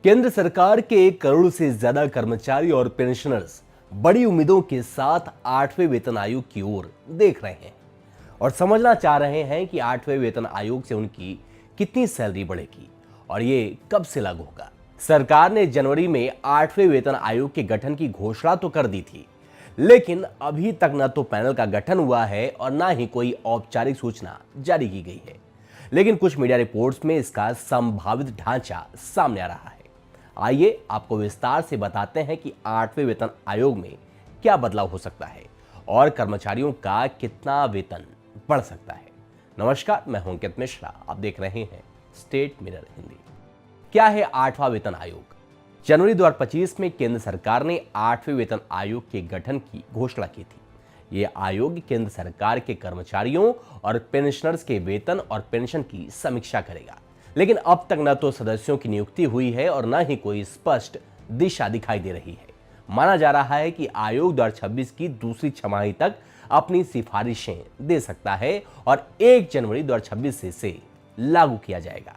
केंद्र सरकार के 1 करोड़ से ज्यादा कर्मचारी और पेंशनर्स बड़ी उम्मीदों के साथ 8वें वेतन आयोग की ओर देख रहे हैं और समझना चाह रहे हैं कि 8वें वेतन आयोग से उनकी कितनी सैलरी बढ़ेगी और ये कब से लागू होगा। सरकार ने जनवरी में 8वें वेतन आयोग के गठन की घोषणा तो कर दी थी, लेकिन अभी तक न तो पैनल का गठन हुआ है और न ही कोई औपचारिक सूचना जारी की गई है। लेकिन कुछ मीडिया रिपोर्ट्स में इसका संभावित ढांचा सामने आ रहा है। आइए आपको विस्तार से बताते हैं कि 8वें वेतन आयोग में क्या बदलाव हो सकता है और कर्मचारियों का कितना वेतन बढ़ सकता है। नमस्कार, मैं हूं अंकित मिश्रा, आप देख रहे हैं स्टेट मिरर हिंदी। क्या है 8वां वेतन आयोग? जनवरी 2025 में केंद्र सरकार ने 8वें वेतन आयोग के गठन की घोषणा की थी। यह आयोग केंद्र सरकार के कर्मचारियों और पेंशनर्स के वेतन और पेंशन की समीक्षा करेगा, लेकिन अब तक न तो सदस्यों की नियुक्ति हुई है और न ही कोई स्पष्ट दिशा दिखाई दे रही है। माना जा रहा है कि आयोग 2026 की दूसरी छमाही तक अपनी सिफारिशें दे सकता है और 1 जनवरी 2026 से इसे लागू किया जाएगा।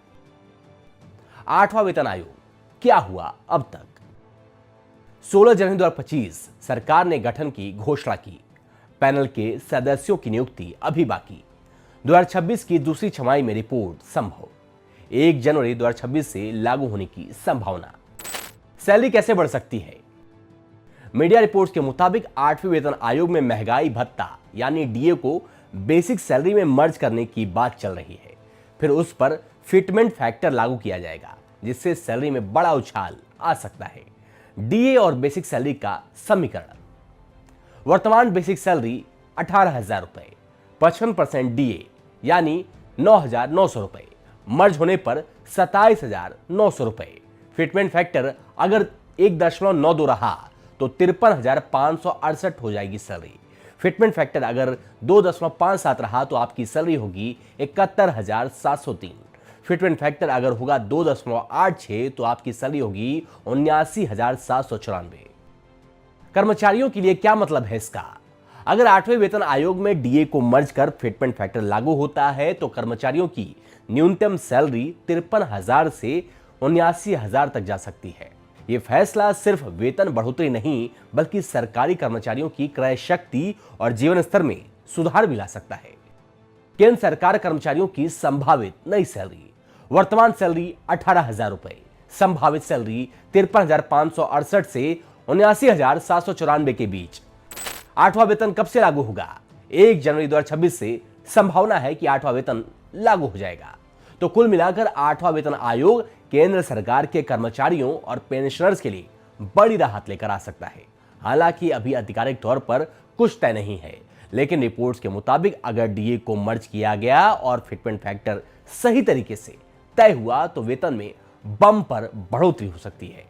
8वां वेतन आयोग क्या हुआ अब तक? 16 जनवरी 2025 सरकार ने गठन की घोषणा की। पैनल के सदस्यों की नियुक्ति अभी बाकी। 2026 की दूसरी छमाही में रिपोर्ट संभव। 1 जनवरी 2026 से लागू होने की संभावना। सैलरी कैसे बढ़ सकती है? मीडिया रिपोर्ट्स के मुताबिक 8वें वेतन आयोग में महंगाई भत्ता यानी डीए को बेसिक सैलरी में मर्ज करने की बात चल रही है। फिर उस पर फिटमेंट फैक्टर लागू किया जाएगा, जिससे सैलरी में बड़ा उछाल आ सकता है। डीए और बेसिक सैलरी का समीकरण। वर्तमान बेसिक सैलरी 18,000 रुपए, 55% डीए यानी 9,900 रुपए, मर्ज होने पर 27,900 रुपए। फिटमेंट फैक्टर अगर 1.92 रहा तो 53,568 हो जाएगी सैलरी। फिटमेंट फैक्टर अगर 2.57 रहा तो आपकी सैलरी होगी 71,703। फिटमेंट फैक्टर अगर होगा 2.86 तो आपकी सैलरी होगी 79,794। कर्मचारियों के लिए क्या मतलब है इसका? अगर 8वें वेतन आयोग में डीए को मर्ज कर फिटमेंट फैक्टर लागू होता है तो कर्मचारियों की न्यूनतम सैलरी 53,000 से 79,000 तक जा सकती है। यह फैसला सिर्फ वेतन बढ़ोतरी नहीं बल्कि सरकारी कर्मचारियों की क्रय शक्ति और जीवन स्तर में सुधार भी ला सकता है। केंद्र सरकार कर्मचारियों की संभावित नई सैलरी। वर्तमान सैलरी 18,000 रुपए, संभावित सैलरी 53,568 से 79,794 के बीच। 8वां वेतन कब से लागू होगा? 1 जनवरी 2026 से संभावना है कि 8वां वेतन लागू हो जाएगा। तो कुल मिलाकर 8वां वेतन आयोग केंद्र सरकार के कर्मचारियों और पेंशनर्स के लिए बड़ी राहत लेकर आ सकता है। हालांकि अभी आधिकारिक तौर पर कुछ तय नहीं है, लेकिन रिपोर्ट्स के मुताबिक अगर डीए को मर्ज किया गया और फिटमेंट फैक्टर सही तरीके से तय हुआ तो वेतन में बम्पर बढ़ोतरी हो सकती है।